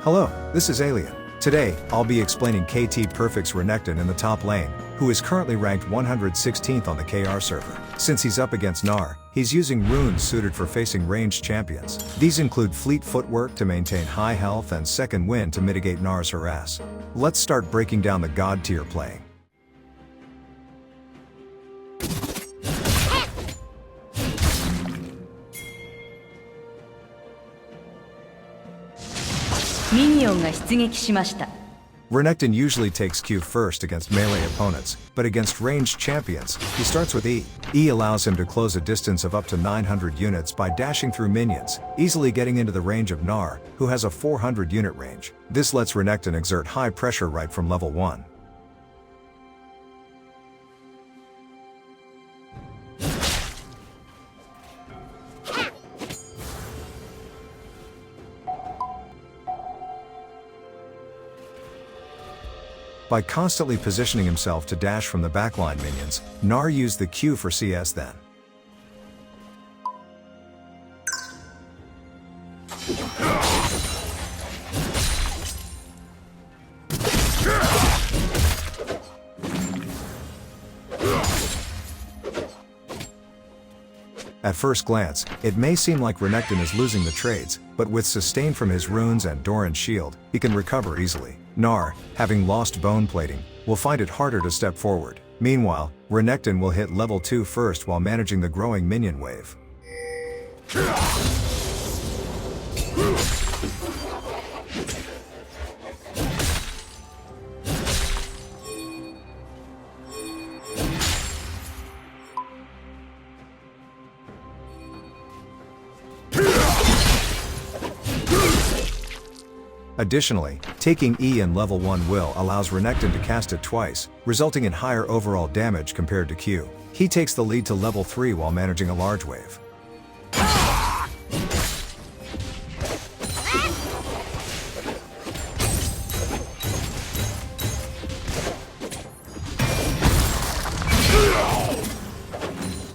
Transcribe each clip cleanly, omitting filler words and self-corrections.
Hello, this is Alliyan. Today, I'll be explaining Perfect's Renekton in the top lane, who is currently ranked 116th on the KR server. Since he's up against Gnar, he's using runes suited for facing ranged champions. These include fleet footwork to maintain high health and second wind to mitigate Gnar's harass. Let's start breaking down the god tier playing. Renekton usually takes Q first against melee opponents, but against ranged champions, he starts with E. E allows him to close a distance of up to 900 units by dashing through minions, easily getting into the range of Gnar, who has a 400 unit range. This lets Renekton exert high pressure right from level 1. By constantly positioning himself to dash from the backline minions, Gnar used the Q for CS then. At first glance, it may seem like Renekton is losing the trades, but with sustain from his runes and Doran's shield, he can recover easily. Gnar, having lost bone plating, will find it harder to step forward. Meanwhile, Renekton will hit level 2 first while managing the growing minion wave. Additionally, taking E in level 1 will allows Renekton to cast it twice, resulting in higher overall damage compared to Q. He takes the lead to level 3 while managing a large wave.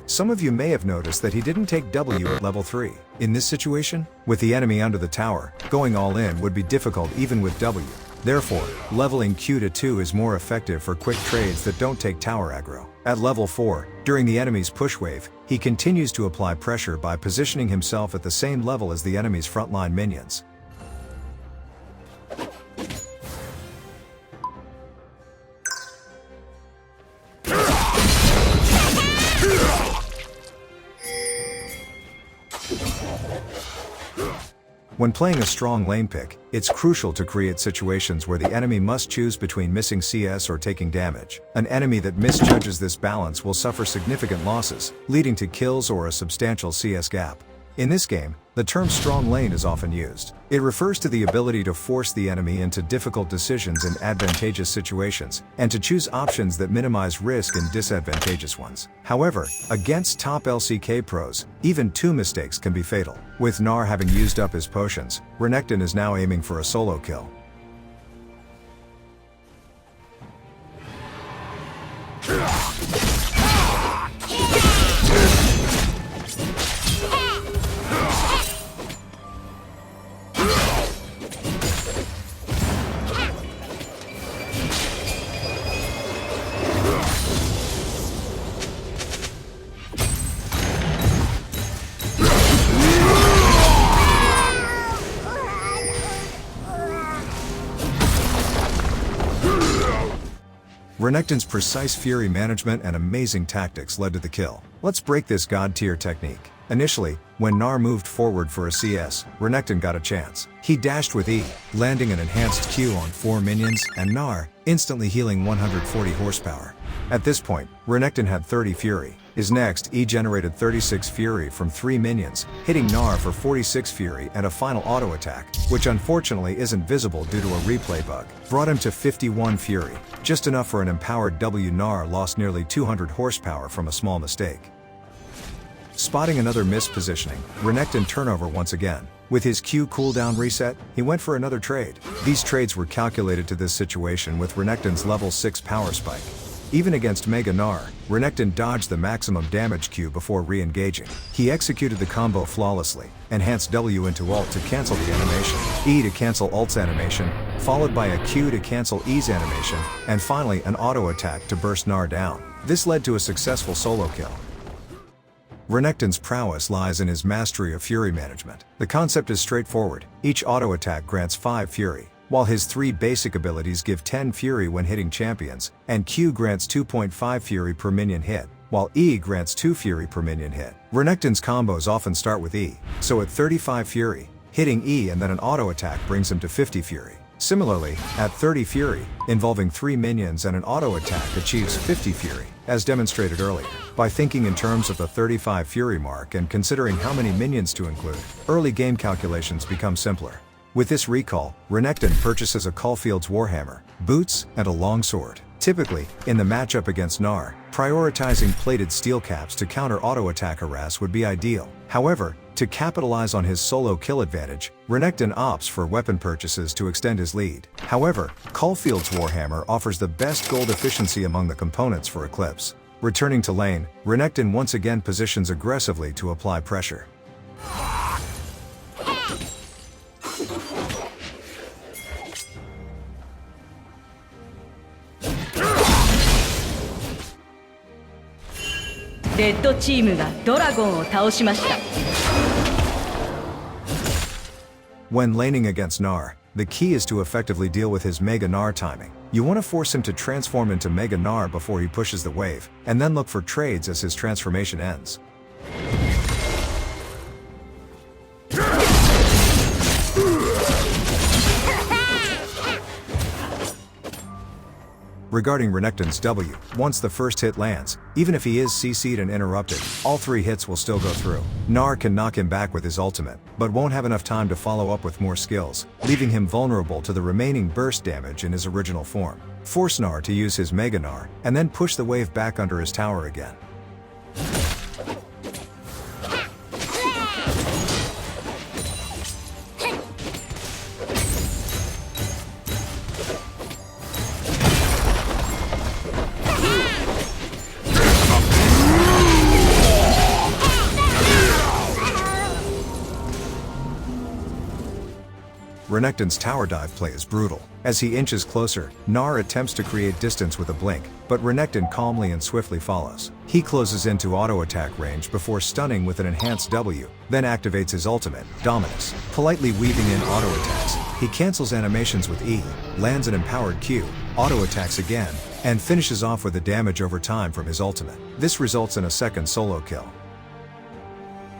Some of you may have noticed that he didn't take W at level 3. In this situation, with the enemy under the tower, going all in would be difficult even with W. Therefore, leveling Q to 2 is more effective for quick trades that don't take tower aggro. At level 4, during the enemy's push wave, he continues to apply pressure by positioning himself at the same level as the enemy's frontline minions. When playing a strong lane pick, it's crucial to create situations where the enemy must choose between missing CS or taking damage. An enemy that misjudges this balance will suffer significant losses, leading to kills or a substantial CS gap. In this game, the term strong lane is often used. It refers to the ability to force the enemy into difficult decisions in advantageous situations, and to choose options that minimize risk in disadvantageous ones. However, against top LCK pros, even 2 mistakes can be fatal. With Gnar having used up his potions, Renekton is now aiming for a solo kill. Renekton's precise fury management and amazing tactics led to the kill. Let's break this god tier technique. Initially, when Gnar moved forward for a CS, Renekton got a chance. He dashed with E, landing an enhanced Q on 4 minions, and Gnar, instantly healing 140 horsepower. At this point, Renekton had 30 fury. His next E generated 36 fury from 3 minions, hitting Gnar for 46 fury and a final auto attack, which unfortunately isn't visible due to a replay bug, brought him to 51 fury, just enough for an empowered W. Gnar lost nearly 200 horsepower from a small mistake. Spotting another mispositioning, Renekton turnover once again. With his Q cooldown reset, he went for another trade. These trades were calculated to this situation with Renekton's level 6 power spike. Even against Mega Gnar, Renekton dodged the maximum damage Q before re-engaging. He executed the combo flawlessly, enhanced W into ult to cancel the animation, E to cancel ult's animation, followed by a Q to cancel E's animation, and finally an auto attack to burst Gnar down. This led to a successful solo kill. Renekton's prowess lies in his mastery of Fury management. The concept is straightforward. Each auto attack grants 5 Fury, while his 3 basic abilities give 10 Fury when hitting champions, and Q grants 2.5 Fury per minion hit, while E grants 2 Fury per minion hit. Renekton's combos often start with E, so at 35 Fury, hitting E and then an auto attack brings him to 50 Fury. Similarly, at 30 Fury, involving 3 minions and an auto attack achieves 50 Fury, as demonstrated earlier. By thinking in terms of the 35 Fury mark and considering how many minions to include, early game calculations become simpler. With this recall, Renekton purchases a Caulfield's Warhammer, boots, and a longsword. Typically, in the matchup against Gnar, prioritizing plated steel caps to counter auto attack harass would be ideal. However, to capitalize on his solo kill advantage, Renekton opts for weapon purchases to extend his lead. However, Caulfield's Warhammer offers the best gold efficiency among the components for Eclipse. Returning to lane, Renekton once again positions aggressively to apply pressure. When laning against Gnar, the key is to effectively deal with his Mega Gnar timing. You want to force him to transform into Mega Gnar before he pushes the wave, and then look for trades as his transformation ends. Regarding Renekton's W, once the first hit lands, even if he is CC'd and interrupted, all 3 hits will still go through. Gnar can knock him back with his ultimate, but won't have enough time to follow up with more skills, leaving him vulnerable to the remaining burst damage in his original form. Force Gnar to use his Mega Gnar, and then push the wave back under his tower again. Renekton's tower dive play is brutal. As he inches closer, Gnar attempts to create distance with a blink, but Renekton calmly and swiftly follows. He closes into auto attack range before stunning with an enhanced W, then activates his ultimate, Dominus, politely weaving in auto attacks. He cancels animations with E, lands an empowered Q, auto attacks again, and finishes off with the damage over time from his ultimate. This results in a second solo kill.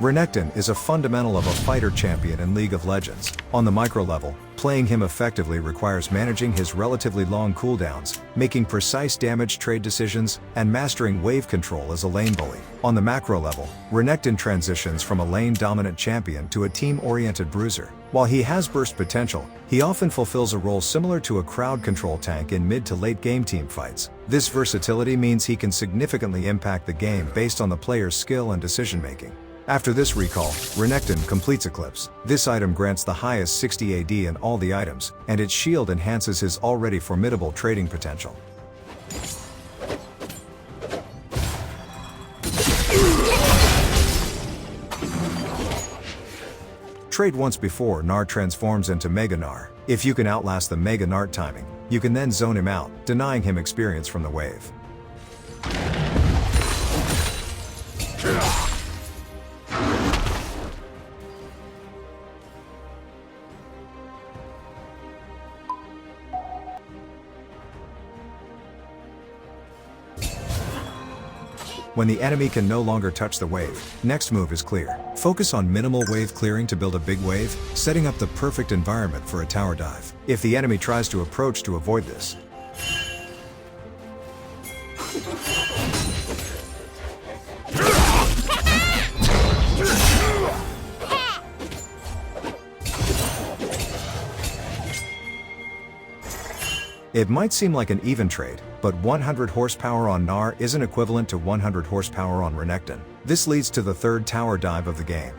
Renekton is a fundamental of a fighter champion in League of Legends. On the micro level, playing him effectively requires managing his relatively long cooldowns, making precise damage trade decisions, and mastering wave control as a lane bully. On the macro level, Renekton transitions from a lane-dominant champion to a team-oriented bruiser. While he has burst potential, he often fulfills a role similar to a crowd control tank in mid to late game team fights. This versatility means he can significantly impact the game based on the player's skill and decision-making. After this recall, Renekton completes Eclipse. This item grants the highest 60 AD in all the items, and its shield enhances his already formidable trading potential. Trade once before Gnar transforms into Mega Gnar. If you can outlast the Mega Gnar timing, you can then zone him out, denying him experience from the wave. When the enemy can no longer touch the wave, next move is clear. Focus on minimal wave clearing to build a big wave, setting up the perfect environment for a tower dive. If the enemy tries to approach to avoid this, it might seem like an even trade, but 100 horsepower on Gnar isn't equivalent to 100 horsepower on Renekton. This leads to the third tower dive of the game.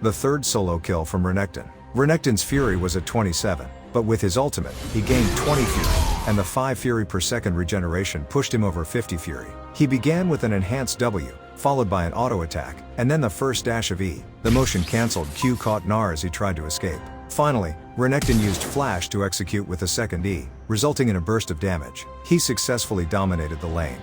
the third solo kill from Renekton. Renekton's Fury was at 27, but with his ultimate, he gained 20 Fury, and the 5 Fury per second regeneration pushed him over 50 Fury. He began with an enhanced W, followed by an auto attack, and then the first dash of E. The motion cancelled Q caught Gnar as he tried to escape. Finally, Renekton used Flash to execute with a second E, resulting in a burst of damage. He successfully dominated the lane.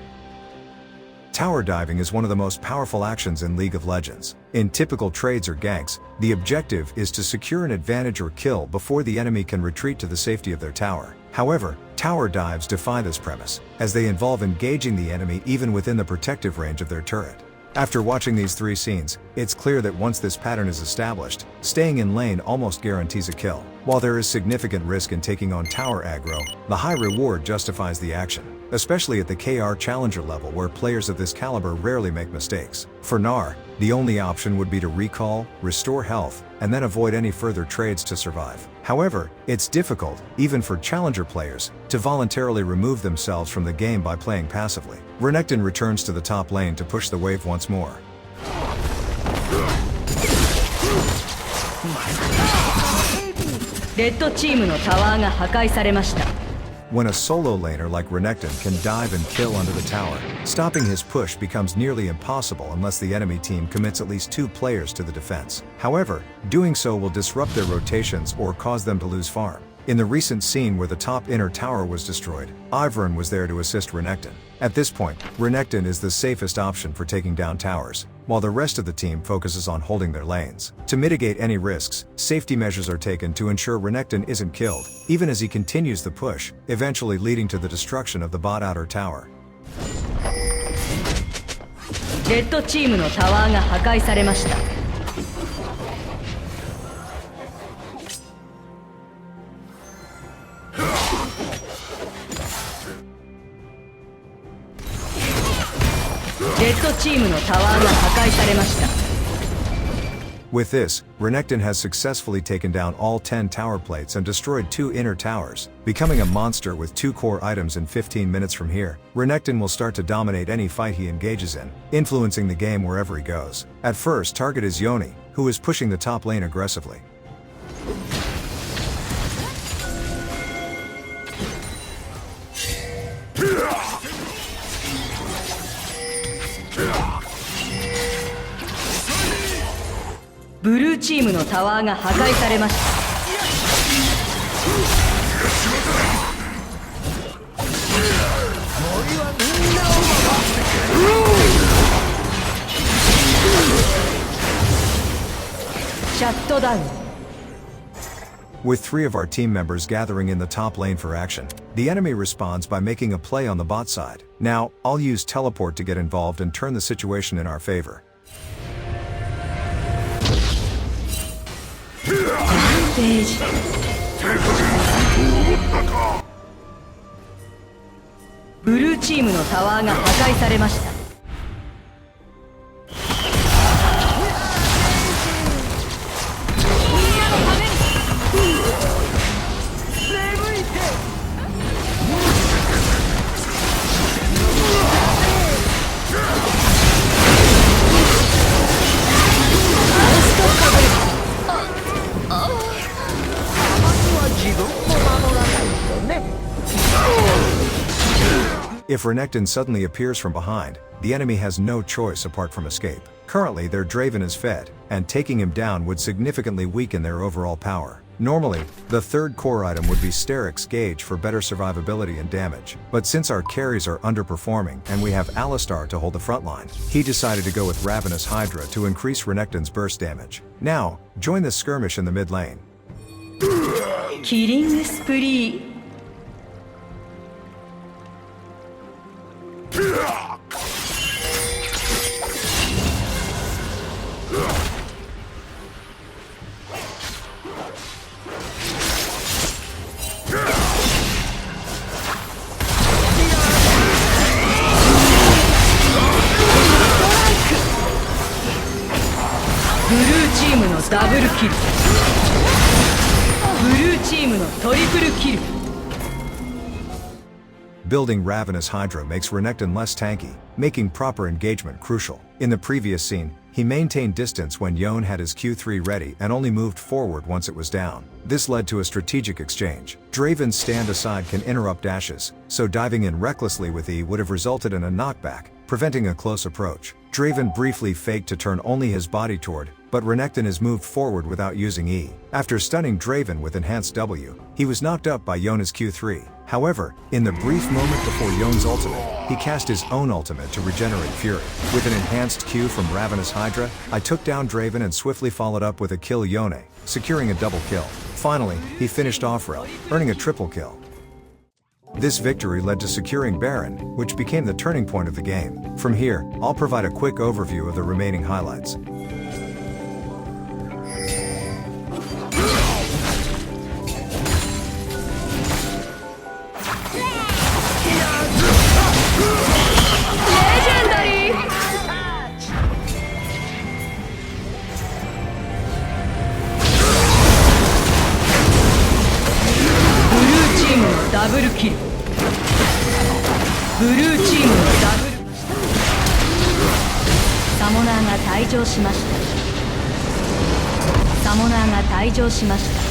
Tower diving is one of the most powerful actions in League of Legends. In typical trades or ganks, the objective is to secure an advantage or kill before the enemy can retreat to the safety of their tower. However, tower dives defy this premise, as they involve engaging the enemy even within the protective range of their turret. After watching these 3 scenes, it's clear that once this pattern is established, staying in lane almost guarantees a kill. While there is significant risk in taking on tower aggro, the high reward justifies the action, especially at the KR Challenger level where players of this caliber rarely make mistakes. For Gnar, the only option would be to recall, restore health, and then avoid any further trades to survive. However, it's difficult, even for challenger players, to voluntarily remove themselves from the game by playing passively. Renekton returns to the top lane to push the wave once more. When a solo laner like Renekton can dive and kill under the tower, stopping his push becomes nearly impossible unless the enemy team commits at least 2 players to the defense. However, doing so will disrupt their rotations or cause them to lose farm. In the recent scene where the top inner tower was destroyed, Ivern was there to assist Renekton. At this point, Renekton is the safest option for taking down towers, while the rest of the team focuses on holding their lanes. To mitigate any risks, safety measures are taken to ensure Renekton isn't killed, even as he continues the push, eventually leading to the destruction of the bot outer tower. With this, Renekton has successfully taken down all 10 tower plates and destroyed 2 inner towers, becoming a monster with 2 core items in 15 minutes from here. Renekton will start to dominate any fight he engages in, influencing the game wherever he goes. At first, target is Yone, who is pushing the top lane aggressively. Blue teamのタワーが破壊されました。シャットダウン。With 3 of our team members gathering in the top lane for action, the enemy responds by making a play on the bot side. Now, I'll use teleport to get involved and turn the situation in our favor. Blue team のタワーが破壊されました。If Renekton suddenly appears from behind, the enemy has no choice apart from escape. Currently, their Draven is fed, and taking him down would significantly weaken their overall power. Normally, the third core item would be Steric's Gauge for better survivability and damage. But since our carries are underperforming and we have Alistar to hold the front line, he decided to go with Ravenous Hydra to increase Renekton's burst damage. Now, join the skirmish in the mid lane. Killing spree. Blue team のダブルキル。Blue team のトリプルキル。Building Ravenous Hydra makes Renekton less tanky, making proper engagement crucial. In the previous scene, he maintained distance when Yone had his Q3 ready and only moved forward once it was down. This led to a strategic exchange. Draven's stand aside can interrupt dashes, so diving in recklessly with E would have resulted in a knockback, preventing a close approach. Draven briefly faked to turn only his body toward, but Renekton is moved forward without using E. After stunning Draven with enhanced W, he was knocked up by Yone's Q3. However, in the brief moment before Yone's ultimate, he cast his own ultimate to regenerate Fury. With an enhanced Q from Ravenous Hydra, I took down Draven and swiftly followed up with a kill Yone, securing a double kill. Finally, he finished off Rel, earning a triple kill. This victory led to securing Baron, which became the turning point of the game. From here, I'll provide a quick overview of the remaining highlights.ダブルキル。ブルーチームのダブル。サモナーが退場しました。サモナーが退場しました。